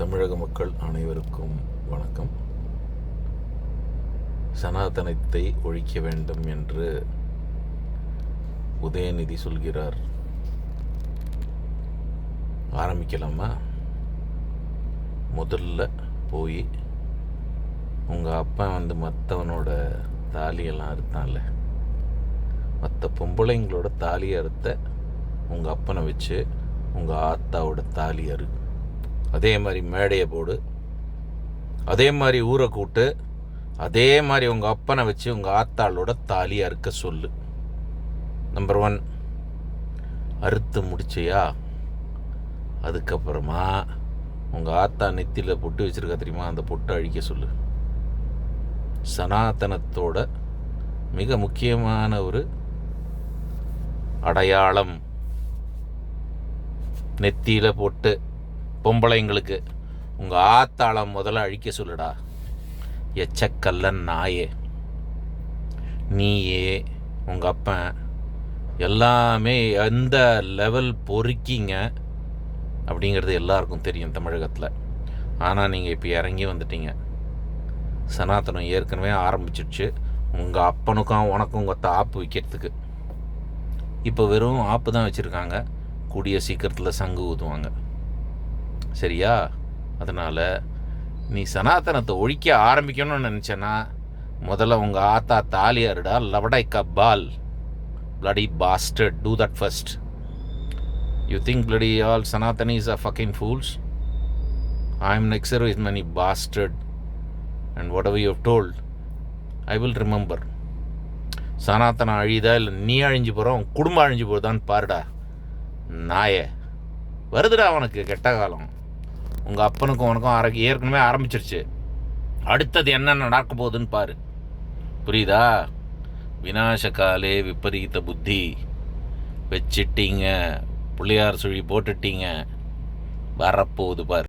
தமிழக மக்கள் அனைவருக்கும் வணக்கம். சனாதனத்தை ஒழிக்க வேண்டும் என்று உதயநிதி சொல்கிறார். ஆரம்பிக்கலாமா? முதல்ல போய் உங்கள் அப்பா மற்றவனோட தாலியெல்லாம் அறுத்தான்ல, மற்ற பொம்பளைங்களோட தாலியை அறுத்த உங்கள் அப்பனை வச்சு உங்கள் ஆத்தாவோட தாலி அறு. அதே மாதிரி மேடையை போடு, அதே மாதிரி ஊரை கூட்டு, அதே மாதிரி உங்கள் அப்பனை வச்சு உங்கள் ஆத்தாளோட தாலி அறுக்க சொல்லு. நம்பர் 1. அறுத்து முடிச்சியா, அதுக்கப்புறமா உங்கள் ஆத்தா நெத்தியில் பொட்டு வச்சுருக்க தெரியுமா, அந்த பொட்டை அழிக்க சொல்லு. சனாதனத்தோட மிக முக்கியமான ஒரு அடையாளம் நெத்தியில் பொட்டு. பொம்பளைங்களுக்கு உங்கள் ஆத்தாளம் முதல்ல அழிக்க சொல்லுடா. எச்சக்கல்லன் நாயே, நீயே உங்கள் அப்பன் எல்லாமே எந்த லெவல் பொறுக்கிங்க அப்படிங்கிறது எல்லாருக்கும் தெரியும் தமிழகத்தில். ஆனால் நீங்கள் இப்போ இறங்கி வந்துட்டீங்க. சனாதனம் ஏற்கனவே ஆரம்பிச்சிடுச்சு உங்கள் அப்பனுக்கும் உனக்கும் உங்கள் ஆப்பு வைக்கிறதுக்கு. இப்போ வெறும் ஆப்பு தான் வச்சுருக்காங்க, கூடிய சீக்கிரத்தில் சங்கு ஊதுவாங்க. சரியா? அதனால் நீ சனாதனத்தை ஒழிக்க ஆரம்பிக்கணும்னு நினச்சேன்னா முதல்ல உங்கள் ஆத்தா தாலி அருடா. லவடை கப்பால் bloody bastard, do that first. You think bloody all Sanatanis are fucking fools? I am next service many bastard, and whatever you have told I will remember. சனாதனம் அழிதா இல்லை நீ அழிஞ்சு போகிற, உன் குடும்பம் அழிஞ்சு போகுதான்னு பாருடா நாயே. வருதுடா அவனுக்கு கெட்ட காலம். உங்கள் அப்பனுக்கும் உனக்கும் ஏற்கனவே ஆரம்பிச்சிருச்சு. அடுத்தது என்ன நடக்க போகுதுன்னு பாரு. புரியுதா? விநாசகாலே விபரீத புத்தி வச்சிட்டீங்க, பிள்ளையார் சுழி போட்டுட்டீங்க, வரப்போகுது பாரு.